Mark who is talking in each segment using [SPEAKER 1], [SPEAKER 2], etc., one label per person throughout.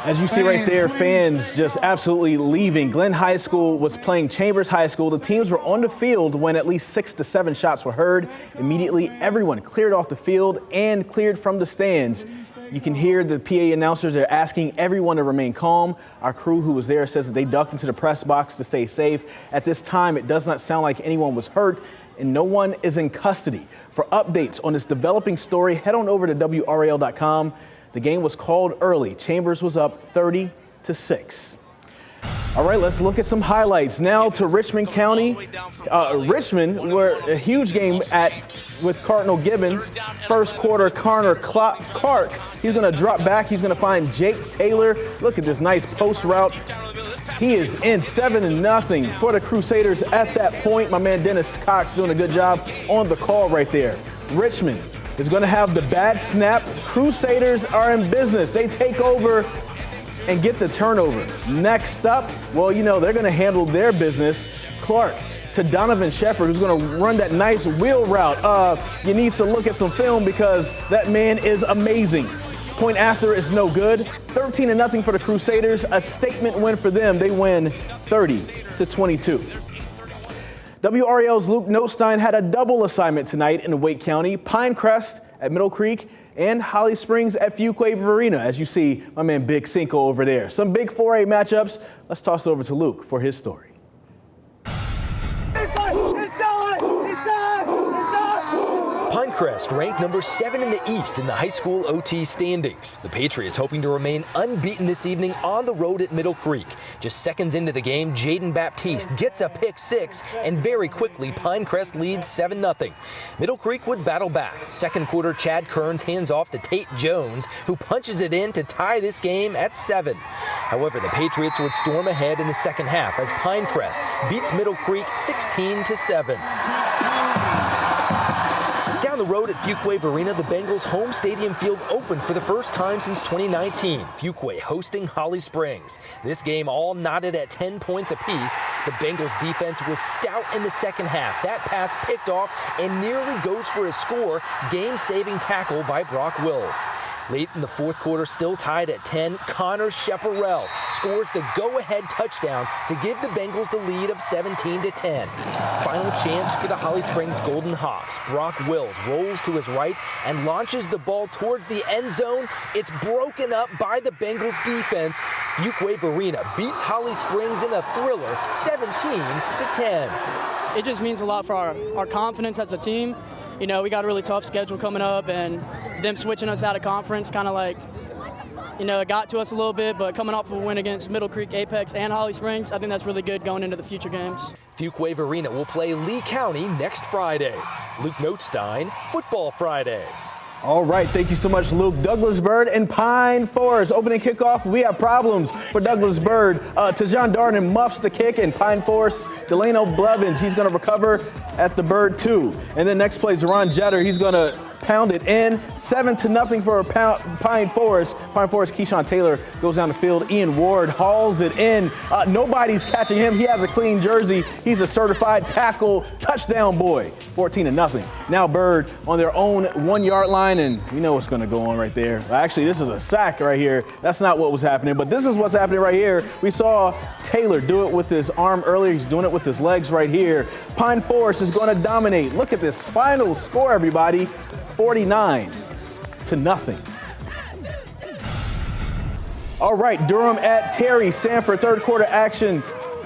[SPEAKER 1] As you see right there, fans just absolutely leaving. Glenn High School was playing Chambers High School. The teams were on the field when at least 6 to 7 shots were heard. Immediately, everyone cleared off the field and cleared from the stands. You can hear the PA announcers are asking everyone to remain calm. Our crew who was there says that they ducked into the press box to stay safe. At this time, it does not sound like anyone was hurt and no one is in custody. For updates on this developing story, head on over to WRAL.com. The game was called early. Chambers was up 30-6. All right, let's look at some highlights. Now to Richmond County. Richmond were a huge game with Cardinal Gibbons. First quarter, Connor Clark. He's going to drop back. He's going to find Jake Taylor. Look at this nice post route. He is in 7-0 for the Crusaders at that point. My man Dennis Cox doing a good job on the call right there. Richmond is going to have the bad snap. Crusaders are in business. They take over and get the turnover. Next up, well, you know, they're going to handle their business. Clark to Donovan Shepard, who's going to run that nice wheel route. You need to look at some film because that man is amazing. Point after is no good. 13-0 for the Crusaders. A statement win for them. They win 30-22. WRAL's Luke Notestein had a double assignment tonight in Wake County. Pinecrest at Middle Creek and Holly Springs at Fuquay-Varina. As you see, my man Big Cinco over there. Some big 4A matchups. Let's toss it over to Luke for his story.
[SPEAKER 2] Pinecrest ranked number 7 in the East in the high school OT standings. The Patriots hoping to remain unbeaten this evening on the road at Middle Creek. Just seconds into the game, Jaden Baptiste gets a pick 6, and very quickly Pinecrest leads 7-0. Middle Creek would battle back. Second quarter, Chad Kearns hands off to Tate Jones, who punches it in to tie this game at 7. However, the Patriots would storm ahead in the second half as Pinecrest beats Middle Creek 16-7. Down the road at Fuquay-Varina, the Bengals' home stadium field opened for the first time since 2019. Fuquay hosting Holly Springs. This game all knotted at 10 points apiece. The Bengals' defense was stout in the second half. That pass picked off and nearly goes for a score. Game-saving tackle by Brock Wills. Late in the fourth quarter, still tied at 10, Connor Sheparell scores the go-ahead touchdown to give the Bengals the lead of 17-10. Final chance for the Holly Springs Golden Hawks. Brock Wills rolls to his right and launches the ball towards the end zone. It's broken up by the Bengals defense. Fuquay-Varina beats Holly Springs in a thriller, 17-10.
[SPEAKER 3] It just means a lot for our confidence as a team. You know, we got a really tough schedule coming up, and them switching us out of conference kind of like, you know, it got to us a little bit, but coming off of a win against Middle Creek, Apex, and Holly Springs, I think that's really good going into the future games.
[SPEAKER 2] Fuquay-Varina will play Lee County next Friday. Luke Notestein, Football Friday.
[SPEAKER 1] All right, thank you so much, Luke. Douglas Byrd and Pine Forest opening kickoff. We have problems for Douglas Byrd. Tajon Darden muffs the kick, and Pine Forest, Delano Blevins, he's going to recover at the Bird 2. And then next play, Zeron Jetter, he's going to pound it in. 7-0 for Pine Forest. Pine Forest, Keyshawn Taylor goes down the field. Ian Ward hauls it in. Nobody's catching him. He has a clean jersey. He's a certified tackle touchdown boy. 14-0. Now Bird on their own 1-yard line, and you know what's going to go on right there. Actually, this is a sack right here. That's not what was happening, but this is what's happening right here. We saw Taylor do it with his arm earlier. He's doing it with his legs right here. Pine Forest is going to dominate. Look at this final score, everybody. 49-0. All right, Durham at Terry Sanford, third quarter action.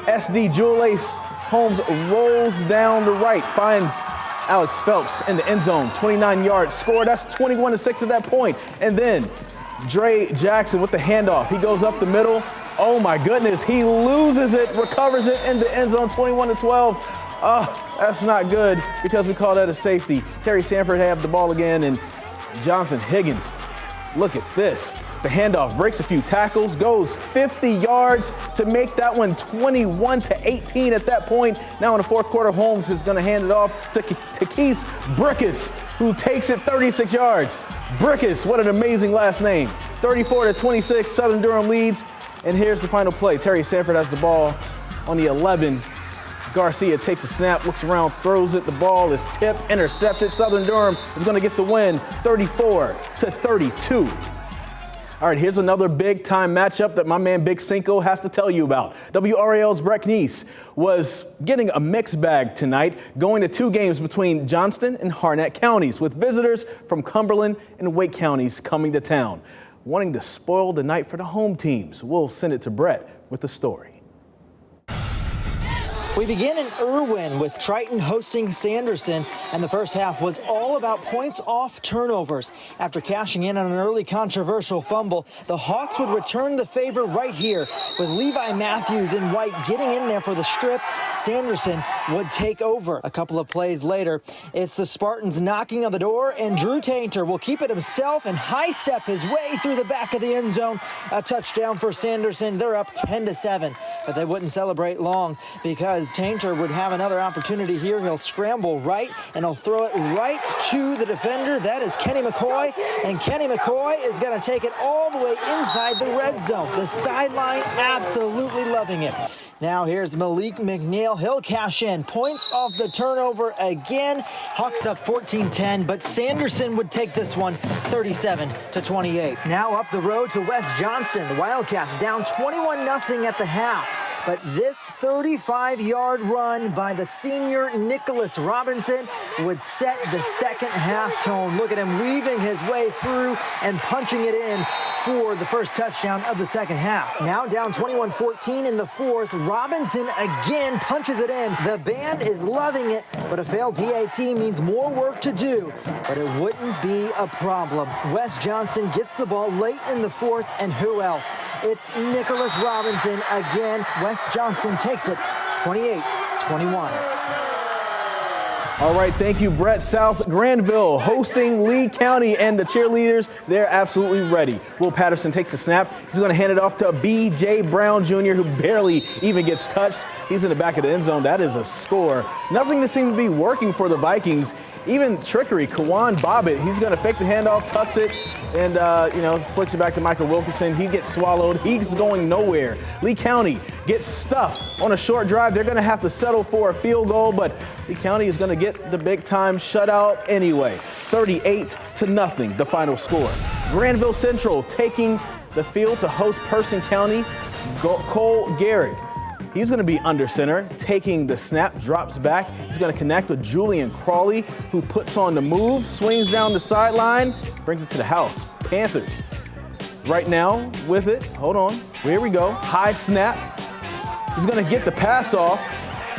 [SPEAKER 1] SD Jewel Ace Holmes rolls down the right, finds Alex Phelps in the end zone, 29-yard score. That's 21-6 at that point. And then Dre Jackson with the handoff. He goes up the middle. Oh my goodness, he loses it, recovers it in the end zone, 21-12. That's not good because we call that a safety. Terry Sanford have the ball again, and Jonathan Higgins, look at this. The handoff breaks a few tackles, goes 50 yards to make that one 21-18 at that point. Now in the fourth quarter, Holmes is going to hand it off to Keith Brickus, who takes it 36 yards. Brickus, what an amazing last name. 34-26, Southern Durham leads. And here's the final play. Terry Sanford has the ball on the 11. Garcia takes a snap, looks around, throws it. The ball is tipped, intercepted. Southern Durham is going to get the win, 34-32. All right, here's another big-time matchup that my man Big Cinco has to tell you about. WRAL's Brett Knies was getting a mixed bag tonight, going to 2 games between Johnston and Harnett counties, with visitors from Cumberland and Wake counties coming to town, wanting to spoil the night for the home teams. We'll send it to Brett with the story.
[SPEAKER 4] We begin in Irwin with Triton hosting Sanderson, and the first half was all about points off turnovers. After cashing in on an early controversial fumble, the Hawks would return the favor right here. With Levi Matthews and White getting in there for the strip, Sanderson would take over. A couple of plays later, it's the Spartans knocking on the door, and Drew Tainter will keep it himself and high step his way through the back of the end zone. A touchdown for Sanderson. They're up 10-7, but they wouldn't celebrate long because Tainter would have another opportunity here. He'll scramble right, and he'll throw it right to the defender. That is Kenny McCoy, and Kenny McCoy is going to take it all the way inside the red zone. The sideline absolutely loving it. Now here's Malik McNeil. He'll cash in. Points off the turnover again. Hawks up 14-10, but Sanderson would take this one 37-28. Now up the road to West Johnson. The Wildcats down 21-0 at the half. But this 35-yard run by the senior Nicholas Robinson would set the second half tone. Look at him weaving his way through and punching it in for the first touchdown of the second half. Now down 21-14 in the fourth. Robinson again punches it in. The band is loving it, but a failed PAT means more work to do, but it wouldn't be a problem. West Johnson gets the ball late in the fourth, and who else? It's Nicholas Robinson again. West Johnson takes it 28-21.
[SPEAKER 1] All right, thank you, Brett. South Granville hosting Lee County, and the cheerleaders, they're absolutely ready. Will Patterson takes the snap. He's going to hand it off to B.J. Brown Jr., who barely even gets touched. He's in the back of the end zone. That is a score. Nothing that seemed to be working for the Vikings. Even trickery. Kawan Bobbitt, he's going to fake the handoff, tucks it, and, flicks it back to Michael Wilkerson. He gets swallowed. He's going nowhere. Lee County gets stuffed on a short drive. They're going to have to settle for a field goal, but Lee County is going to get the big-time shutout anyway. 38-0, the final score. Granville Central taking the field to host Person County. Cole Garrett, he's going to be under center, taking the snap, drops back. He's going to connect with Julian Crawley, who puts on the move, swings down the sideline, brings it to the house. Panthers right now with it. Hold on. Here we go. High snap. He's going to get the pass off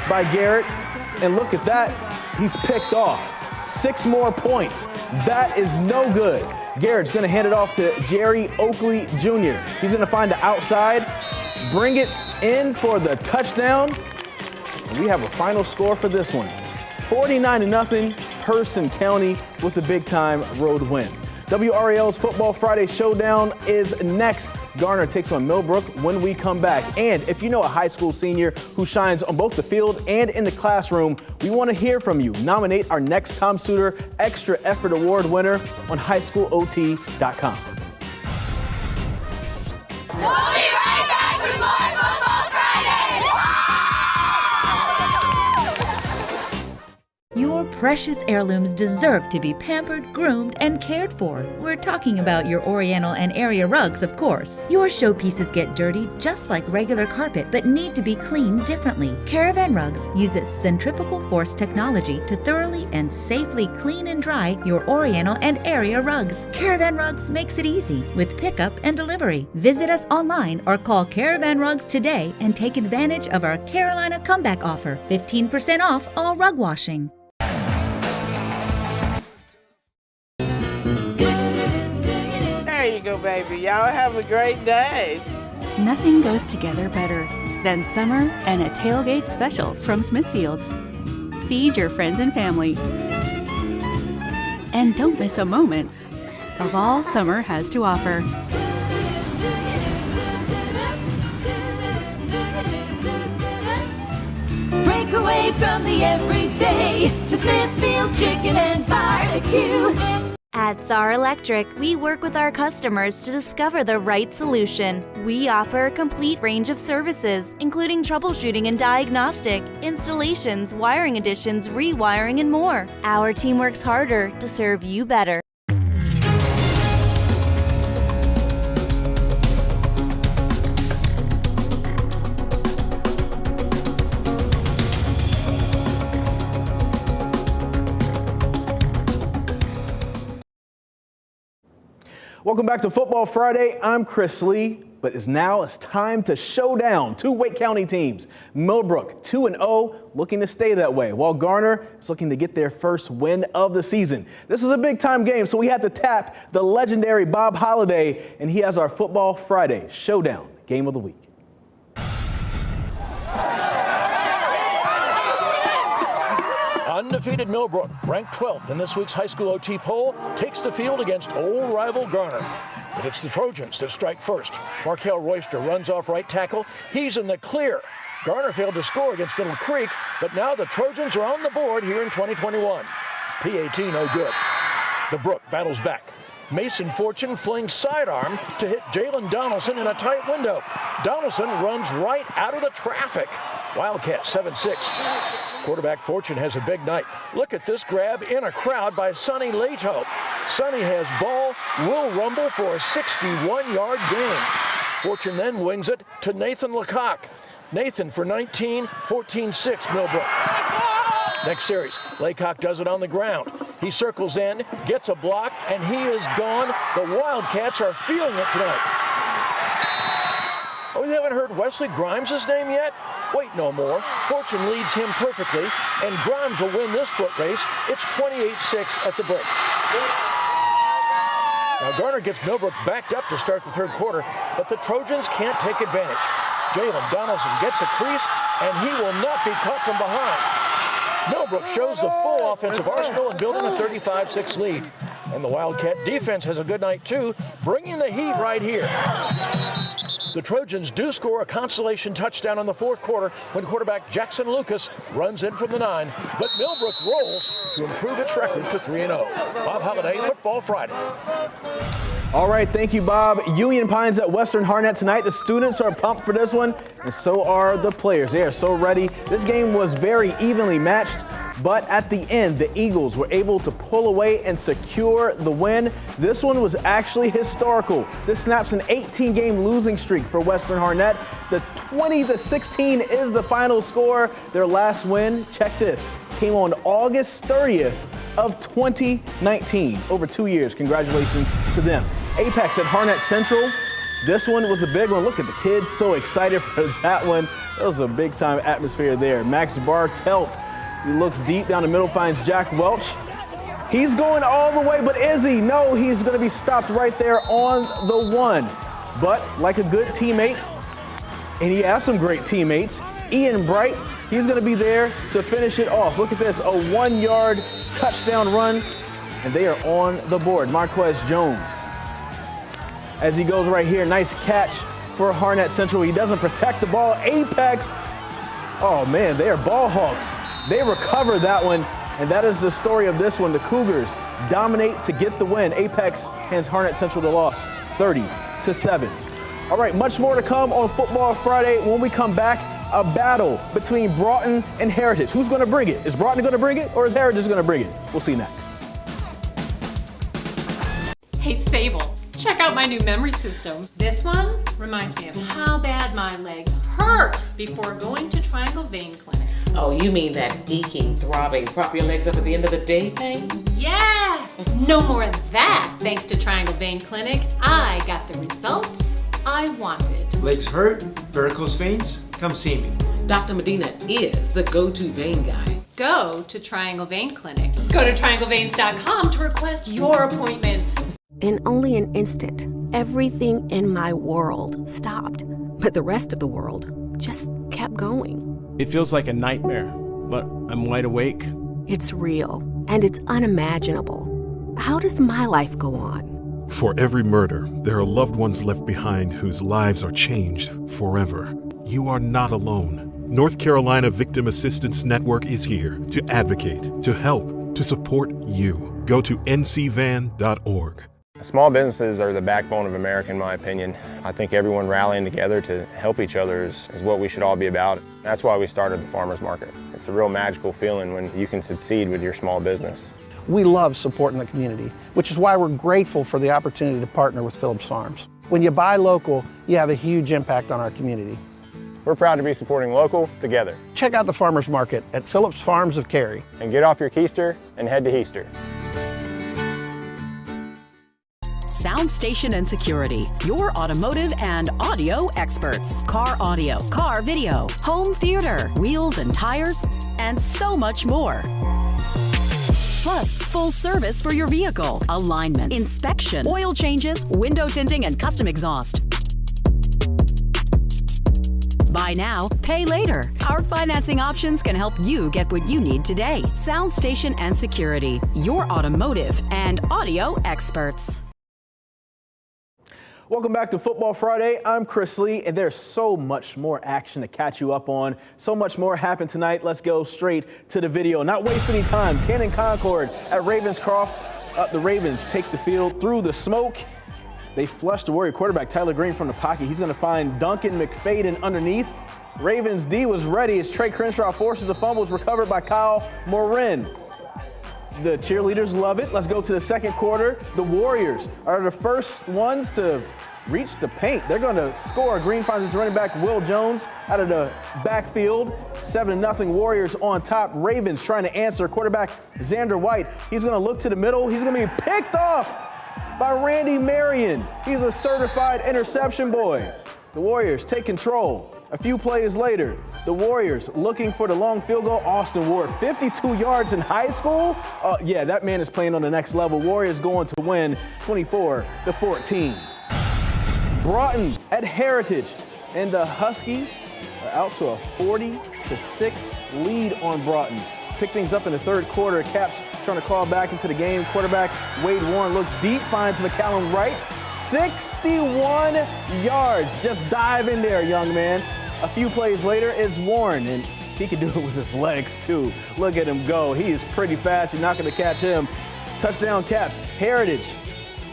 [SPEAKER 1] by Garrett, and look at that. He's picked off. 6 more points. That is no good. Garrett's going to hand it off to Jerry Oakley Jr. He's going to find the outside, bring it in for the touchdown. And we have a final score for this one. 49-0, Person County with a big-time road win. WRAL's Football Friday Showdown is next. Garner takes on Millbrook when we come back. And if you know a high school senior who shines on both the field and in the classroom, we want to hear from you. Nominate our next Tom Suter Extra Effort Award winner on HighSchoolOT.com.
[SPEAKER 5] We'll be right back with more Football Friday!
[SPEAKER 6] Your precious heirlooms deserve to be pampered, groomed, and cared for. We're talking about your Oriental and area rugs, of course. Your showpieces get dirty just like regular carpet, but need to be cleaned differently. Caravan Rugs uses centrifugal force technology to thoroughly and safely clean and dry your Oriental and area rugs. Caravan Rugs makes it easy with pickup and delivery. Visit us online or call Caravan Rugs today and take advantage of our Carolina Comeback offer, 15% off all rug washing.
[SPEAKER 7] There you go, baby. Y'all have a great day.
[SPEAKER 8] Nothing goes together better than summer and a tailgate special from Smithfield's. Feed your friends and family. And don't miss a moment of all summer has to offer.
[SPEAKER 5] Break away from the everyday to Smithfield's Chicken and Barbecue.
[SPEAKER 9] At Czar Electric, we work with our customers to discover the right solution. We offer a complete range of services, including troubleshooting and diagnostic, installations, wiring additions, rewiring, and more. Our team works harder to serve you better.
[SPEAKER 1] Welcome back to Football Friday. I'm Chris Lee, but it's time to show down two Wake County teams. Millbrook 2-0, looking to stay that way, while Garner is looking to get their first win of the season. This is a big time game, so we had to tap the legendary Bob Holliday, and he has our Football Friday showdown game of the week.
[SPEAKER 10] Undefeated Millbrook, ranked 12th in this week's high school OT poll, takes the field against old rival Garner. But it's the Trojans that strike first. Markel Royster runs off right tackle. He's in the clear. Garner failed to score against Middle Creek, but now the Trojans are on the board here in 2021. PAT no good. The Brook battles back. Mason Fortune flings sidearm to hit Jalen Donaldson in a tight window. Donaldson runs right out of the traffic. Wildcat 7-6. Quarterback Fortune has a big night. Look at this grab in a crowd by Sonny Lato. Sonny has ball, will rumble for a 61-yard gain. Fortune then wings it to Nathan Lecoq. Nathan for 19, 14-6 Millbrook. Next series, Laycock does it on the ground. He circles in, gets a block, and he is gone. The Wildcats are feeling it tonight. Oh, you haven't heard Wesley Grimes' name yet? Wait no more. Fortune leads him perfectly, and Grimes will win this foot race. It's 28-6 at the break. Now Garner gets Millbrook backed up to start the third quarter, but the Trojans can't take advantage. Jalen Donaldson gets a crease, and he will not be caught from behind. Millbrook shows the full offensive arsenal in building a 35-6 lead. And the Wildcat defense has a good night too, bringing the heat right here. The Trojans do score a consolation touchdown in the fourth quarter when quarterback Jackson Lucas runs in from the 9, but Millbrook rolls to improve its record to 3-0. Bob Holliday, Football Friday.
[SPEAKER 1] All right, thank you, Bob. Union Pines at Western Harnett tonight. The students are pumped for this one, and so are the players. They are so ready. This game was very evenly matched, but at the end, the Eagles were able to pull away and secure the win. This one was actually historical. This snaps an 18-game losing streak for Western Harnett. The 20-16 is the final score. Their last win, check this, came on August 30th of 2019, over 2 years. Congratulations to them. Apex at Harnett Central. This one was a big one. Look at the kids, so excited for that one. It was a big time atmosphere there. Max Bartelt, he looks deep down the middle, finds Jack Welch. He's going all the way, but is he? No, he's going to be stopped right there on the 1. But like a good teammate, and he has some great teammates, Ian Bright, he's going to be there to finish it off. Look at this, a 1-yard touchdown run, and they are on the board. Marquez Jones, as he goes right here, nice catch for Harnett Central. He doesn't protect the ball. Apex, oh man, they are ball hawks. They recover that one, and that is the story of this one. The Cougars dominate to get the win. Apex hands Harnett Central the loss, 30-7. All right, much more to come on Football Friday. When we come back, a battle between Broughton and Heritage. Who's going to bring it? Is Broughton going to bring it, or is Heritage going to bring it? We'll see next.
[SPEAKER 11] Hey, Sable, check out my new memory system. This one reminds me of how bad my legs hurt before going to Triangle Vein Clinic.
[SPEAKER 12] Oh, you mean that aching, throbbing, prop your legs up at the end of the day thing?
[SPEAKER 11] Yeah! No more of that, thanks to Triangle Vein Clinic. I got the results I wanted.
[SPEAKER 13] Legs hurt? Varicose veins? Come see me.
[SPEAKER 12] Dr. Medina is the go-to vein guy.
[SPEAKER 11] Go to Triangle Vein Clinic. Go to triangleveins.com to request your appointment.
[SPEAKER 14] In only an instant, everything in my world stopped, but the rest of the world just kept going.
[SPEAKER 15] It feels like a nightmare, but I'm wide awake.
[SPEAKER 14] It's real, and it's unimaginable. How does my life go on?
[SPEAKER 16] For every murder, there are loved ones left behind whose lives are changed forever. You are not alone. North Carolina Victim Assistance Network is here to advocate, to help, to support you. Go to ncvan.org.
[SPEAKER 17] Small businesses are the backbone of America, in my opinion. I think everyone rallying together to help each other is what we should all be about. That's why we started the Farmers Market. It's a real magical feeling when you can succeed with your small business.
[SPEAKER 18] We love supporting the community, which is why we're grateful for the opportunity to partner with Phillips Farms. When you buy local, you have a huge impact on our community.
[SPEAKER 17] We're proud to be supporting local together.
[SPEAKER 18] Check out the Farmers Market at Phillips Farms of Cary.
[SPEAKER 17] And get off your keister and head to Heaster.
[SPEAKER 19] Sound Station and Security, your automotive and audio experts. Car audio, car video, home theater, wheels and tires, and so much more. Plus, full service for your vehicle, alignment, inspection, oil changes, window tinting, and custom exhaust. Buy now, pay later. Our financing options can help you get what you need today. Sound Station and Security, your automotive and audio experts.
[SPEAKER 1] Welcome back to Football Friday. I'm Chris Lee, and there's so much more action to catch you up on. So much more happened tonight. Let's go straight to the video. Not waste any time. Cannon Concord at Ravenscroft. The Ravens take the field through the smoke. They flushed the Warrior quarterback, Tyler Green, from the pocket. He's going to find Duncan McFadden underneath. Ravens D was ready as Trey Crenshaw forces the fumble. It's recovered by Kyle Morin. The cheerleaders love it. Let's go to the second quarter. The Warriors are the first ones to reach the paint. They're going to score. Green finds his running back, Will Jones, out of the backfield. 7-0 Warriors on top. Ravens trying to answer. Quarterback Xander White. He's going to look to the middle. He's going to be picked off by Randy Marion. He's a certified interception boy. The Warriors take control. A few plays later, the Warriors looking for the long field goal. Austin Ward, 52 yards in high school. Yeah, that man is playing on the next level. Warriors going to win 24-14. Broughton at Heritage, and the Huskies are out to a 40-6 lead on Broughton. Pick things up in the third quarter. Caps trying to claw back into the game. Quarterback Wade Warren looks deep, finds McCallum Wright. 61 yards. Just dive in there, young man. A few plays later is Warren, and he can do it with his legs too. Look at him go. He is pretty fast. You're not going to catch him. Touchdown Caps. Heritage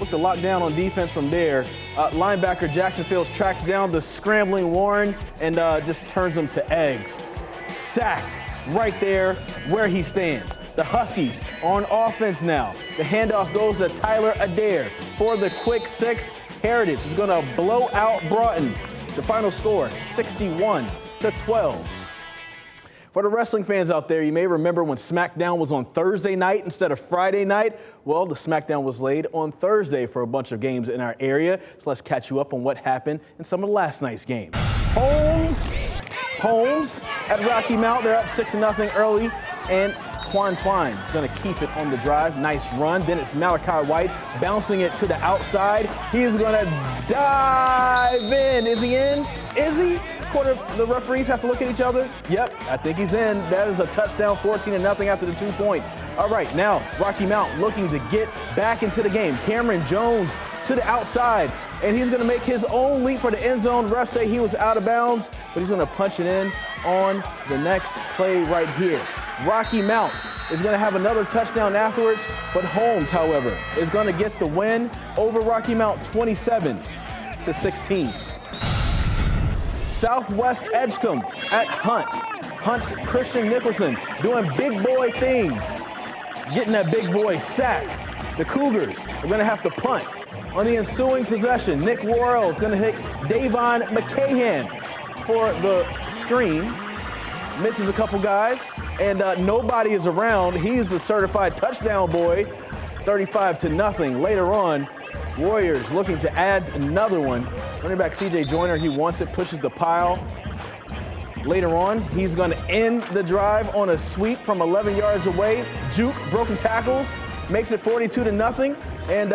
[SPEAKER 1] look to lock down on defense from there. Linebacker Jackson Fields tracks down the scrambling Warren and just turns him to eggs. Sacked right there where he stands. The Huskies on offense now. The handoff goes to Tyler Adair for the quick six. Heritage is going to blow out Broughton. The final score, 61-12. For the wrestling fans out there, you may remember when SmackDown was on Thursday night instead of Friday night. Well, the SmackDown was laid on Thursday for a bunch of games in our area. So let's catch you up on what happened in some of last night's games. Holmes at Rocky Mount. They're up 6-0 early, and Quan Twine is going to keep it on the drive. Nice run. Then it's Malachi White bouncing it to the outside. He is going to dive in. Is he in? Is he? The referees have to look at each other. Yep, I think he's in. That is a touchdown, 14-0 after the 2 point. All right, now Rocky Mount looking to get back into the game. Cameron Jones to the outside, and he's going to make his own leap for the end zone. Refs say he was out of bounds, but he's going to punch it in on the next play right here. Rocky Mount is going to have another touchdown afterwards, but Holmes, however, is going to get the win over Rocky Mount 27-16. Southwest Edgecombe at Hunt. Hunt's Christian Nicholson doing big boy things, getting that big boy sack. The Cougars are going to have to punt. On the ensuing possession, Nick Worrell is going to hit Davon McCahan for the screen. Misses a couple guys, and nobody is around. He's the certified touchdown boy, 35-0. Later on, Warriors looking to add another one. Running back C.J. Joyner, he wants it, pushes the pile. Later on, he's going to end the drive on a sweep from 11 yards away. Juke, broken tackles, makes it 42-0. And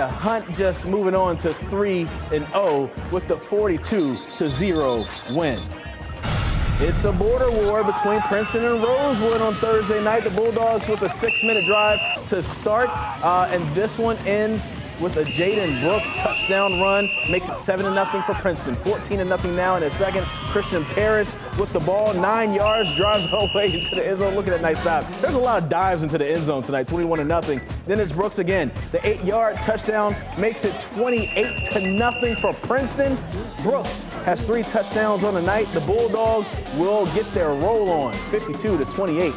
[SPEAKER 1] Hunt just moving on to 3-0 with the 42-0 win. It's a border war between Princeton and Rosewood on Thursday night. The Bulldogs with a 6-minute drive to start, and this one ends with a Jaden Brooks touchdown run. Makes it 7-0 for Princeton. 14-0 now in a second. Christian Paris with the ball, 9 yards, drives away into the end zone. Look at that nice dive. There's a lot of dives into the end zone tonight, 21-0. Then it's Brooks again. The 8-yard touchdown makes it 28-0 for Princeton. Brooks has 3 touchdowns on the night. The Bulldogs will get their roll on, 52-28.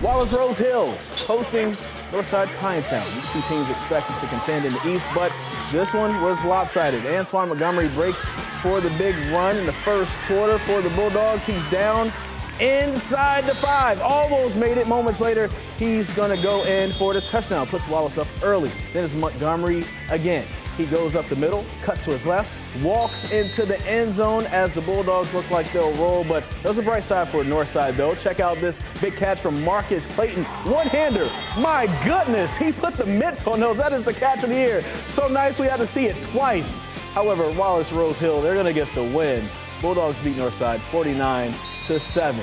[SPEAKER 1] Wallace Rose Hill hosting Northside Pinetown. These two teams expected to contend in the East, but this one was lopsided. Antoine Montgomery breaks for the big run in the first quarter for the Bulldogs. He's down inside the 5. Almost made it. Moments later, he's going to go in for the touchdown. Puts Wallace up early. Then it's Montgomery again. He goes up the middle, cuts to his left, walks into the end zone as the Bulldogs look like they'll roll. But there's a bright side for Northside, though. Check out this big catch from Marcus Clayton. One-hander. My goodness, he put the mitts on those. That is the catch of the year. So nice we had to see it twice. However, Wallace Rose Hill, they're going to get the win. Bulldogs beat Northside 49-7.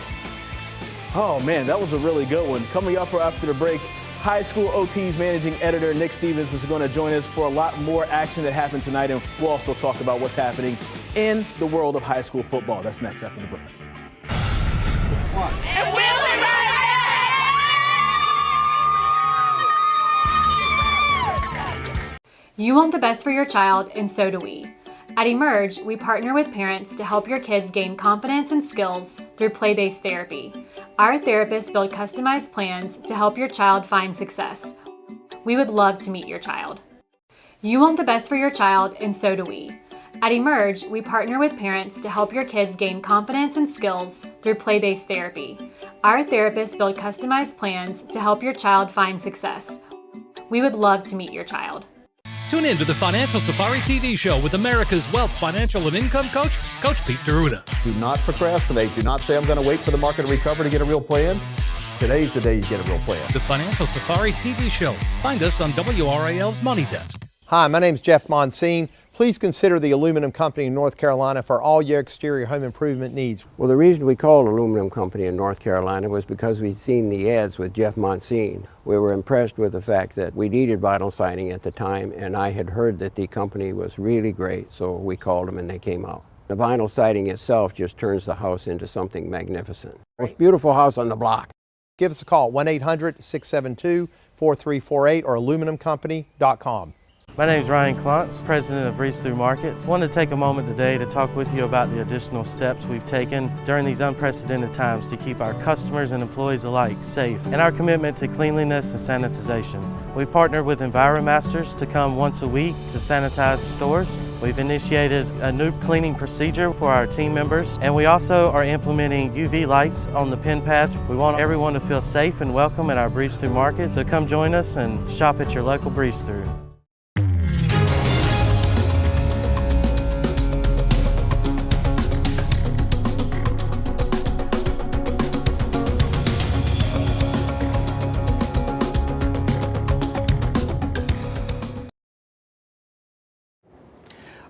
[SPEAKER 1] Oh, man, that was a really good one. Coming up after the break, High School OT's managing editor Nick Stevens is going to join us for a lot more action that happened tonight, and we'll also talk about what's happening in the world of high school football. That's next after the break.
[SPEAKER 5] And we'll be right back.
[SPEAKER 20] You want the best for your child, and so do we. At Emerge, we partner with parents to help your kids gain confidence and skills through play-based therapy. Our therapists build customized plans to help your child find success. We would love to meet your child. You want the best for your child, and so do we. At Emerge, we partner with parents to help your kids gain confidence and skills through play-based therapy. Our therapists build customized plans to help your child find success. We would love to meet your child.
[SPEAKER 21] Tune in to the Financial Safari TV show with America's wealth, financial, and income coach, Coach Pete D'Arruda.
[SPEAKER 22] Do not procrastinate. Do not say, I'm going to wait for the market to recover to get a real plan. Today's the day you get a real plan.
[SPEAKER 21] The Financial Safari TV show. Find us on WRAL's Money Desk.
[SPEAKER 23] Hi, my name is Jeff Monsine. Please consider the Aluminum Company in North Carolina for all your exterior home improvement needs.
[SPEAKER 24] Well, the reason we called Aluminum Company in North Carolina was because we'd seen the ads with Jeff Monsine. We were impressed with the fact that we needed vinyl siding at the time, and I had heard that the company was really great, so we called them and they came out. The vinyl siding itself just turns the house into something magnificent. Most beautiful house on the block.
[SPEAKER 23] Give us a call, 1-800-672-4348 or aluminumcompany.com.
[SPEAKER 25] My name is Ryan Klontz, president of Breeze Through Markets. I wanted to take a moment today to talk with you about the additional steps we've taken during these unprecedented times to keep our customers and employees alike safe, and our commitment to cleanliness and sanitization. We partnered with EnviroMasters to come once a week to sanitize the stores. We've initiated a new cleaning procedure for our team members, and we also are implementing UV lights on the pin pads. We want everyone to feel safe and welcome at our Breeze Through Market, so come join us and shop at your local Breeze Through.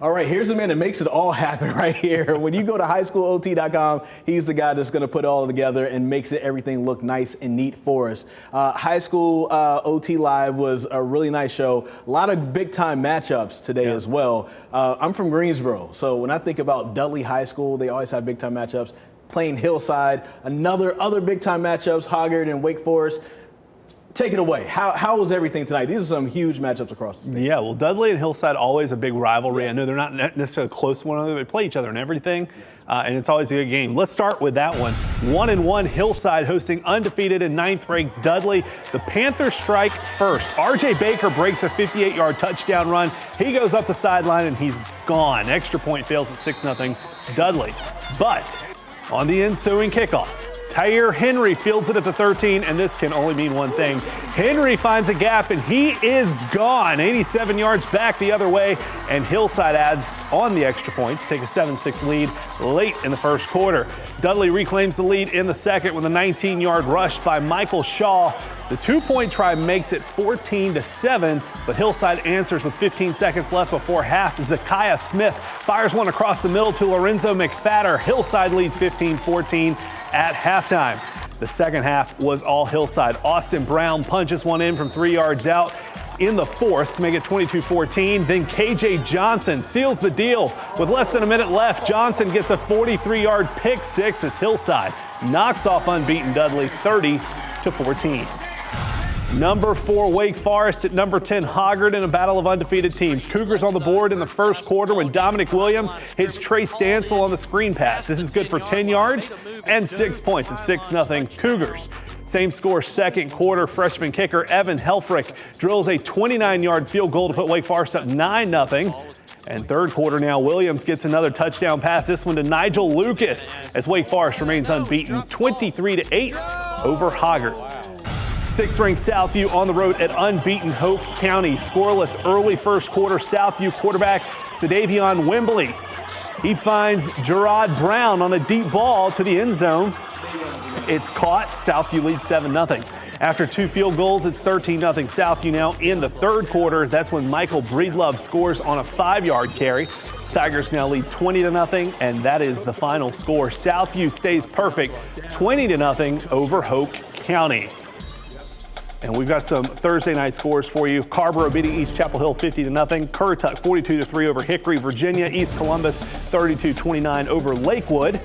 [SPEAKER 1] All right, here's the man that makes it all happen right here. When you go to HighSchoolOT.com, he's the guy that's going to put it all together and makes it everything look nice and neat for us. High School OT Live was a really nice show. A lot of big-time matchups today as well. I'm from Greensboro, so when I think about Dudley High School, they always have big-time matchups. Playing Hillside, other big-time matchups, Hoggard and Wake Forest. Take it away. How was everything tonight? These are some huge matchups across the state.
[SPEAKER 26] Yeah, well, Dudley and Hillside, always a big rivalry. I know they're not necessarily close to one another. They play each other in everything, and it's always a good game. Let's start with that one. 1-1 Hillside hosting undefeated and 9th-ranked Dudley. The Panthers strike first. R.J. Baker breaks a 58-yard touchdown run. He goes up the sideline, and he's gone. Extra point fails at 6-0 Dudley. But on the ensuing kickoff, Tyre Henry fields it at the 13, and this can only mean one thing. Henry finds a gap, and he is gone. 87 yards back the other way, and Hillside adds on the extra point to take a 7-6 lead late in the first quarter. Dudley reclaims the lead in the second with a 19-yard rush by Michael Shaw. The two-point try makes it 14-7, but Hillside answers with 15 seconds left before half. Zakiah Smith fires one across the middle to Lorenzo McFadder. Hillside leads 15-14 at halftime. The second half was all Hillside. Austin Brown punches one in from 3 yards out in the fourth to make it 22-14. Then KJ Johnson seals the deal. With less than a minute left, Johnson gets a 43-yard pick six as Hillside knocks off unbeaten Dudley 30-14. Number 4 Wake Forest at number 10 Hoggard in a battle of undefeated teams. Cougars on the board in the first quarter when Dominic Williams hits Trey Stansel on the screen pass. This is good for 10 yards and 6 points at 6-0 Cougars. Same score second quarter. Freshman kicker Evan Helfrich drills a 29-yard field goal to put Wake Forest up 9-0. And third quarter now, Williams gets another touchdown pass, this one to Nigel Lucas, as Wake Forest remains unbeaten, 23-8 over Hoggart. 6th-ranked Southview on the road at unbeaten Hope County. Scoreless early first quarter. Southview quarterback Sadavion Wembley. He finds Gerard Brown on a deep ball to the end zone. It's caught. Southview leads 7-0. After 2 field goals, it's 13-0 Southview now in the third quarter. That's when Michael Breedlove scores on a 5-yard carry. Tigers now lead 20-0, and that is the final score. Southview stays perfect, 20-0 over Hope County. And we've got some Thursday night scores for you. Carborough beating East Chapel Hill 50-0. Currituck 42-3 over Hickory. Virginia. East Columbus 32-29 over Lakewood.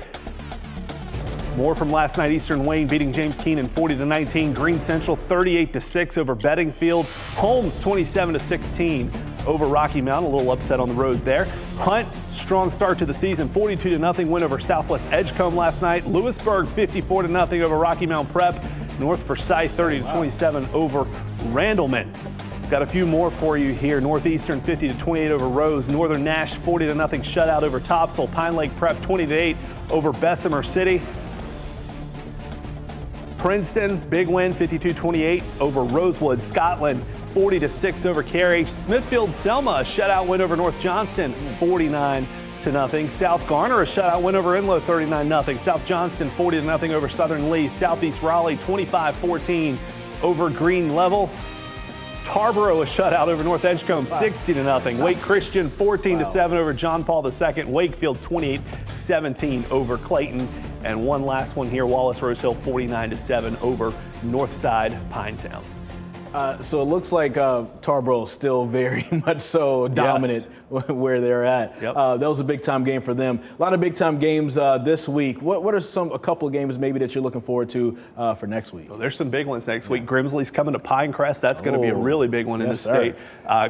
[SPEAKER 26] More from last night. Eastern Wayne beating James Keenan 40-19. Green Central 38-6 over Beddingfield. Holmes 27-16 over Rocky Mountain. A little upset on the road there. Hunt, strong start to the season. 42-0 win over Southwest Edgecombe last night. Lewisburg 54-0 over Rocky Mountain Prep. North Forsyth 30-27 over Randleman. Got a few more for you here. Northeastern 50-28 over Rose. Northern Nash 40-0 shutout over Topsail. Pine Lake Prep 20-8 over Bessemer City. Princeton, big win, 52-28 over Rosewood. Scotland, 40-6 over Cary. Smithfield Selma, a shutout win over North Johnston, 49-0. South Garner, a shutout win over Enloe, 39-0. South Johnston, 40-0 over Southern Lee. Southeast Raleigh, 25-14 over Green Level. Tarboro, a shutout over North Edgecombe, 60-0. Wake Christian, 14-7 over John Paul II. Wakefield, 28-17 over Clayton. And one last one here, Wallace Rose Hill, 49-7 over Northside Pinetown.
[SPEAKER 1] So it looks like Tarboro still very much so dominant where they're at. Yep. That was a big-time game for them. A lot of big-time games this week. What are a couple of games maybe that you're looking forward to for next week?
[SPEAKER 26] Well, there's some big ones next week. Grimsley's coming to Pinecrest. That's going to be a really big one in the state.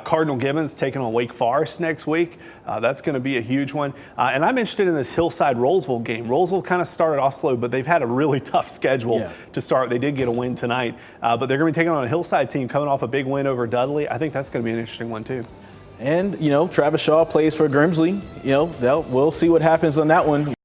[SPEAKER 26] Cardinal Gibbons taking on Wake Forest next week. That's going to be a huge one. And I'm interested in this Hillside-Rolesville game. Rolesville kind of started off slow, but they've had a really tough schedule to start. They did get a win tonight, but they're going to be taking on a Hillside team coming off a big win over Dudley. I think that's going to be an interesting one too.
[SPEAKER 1] And, Travis Shaw plays for Grimsley. We'll see what happens on that one.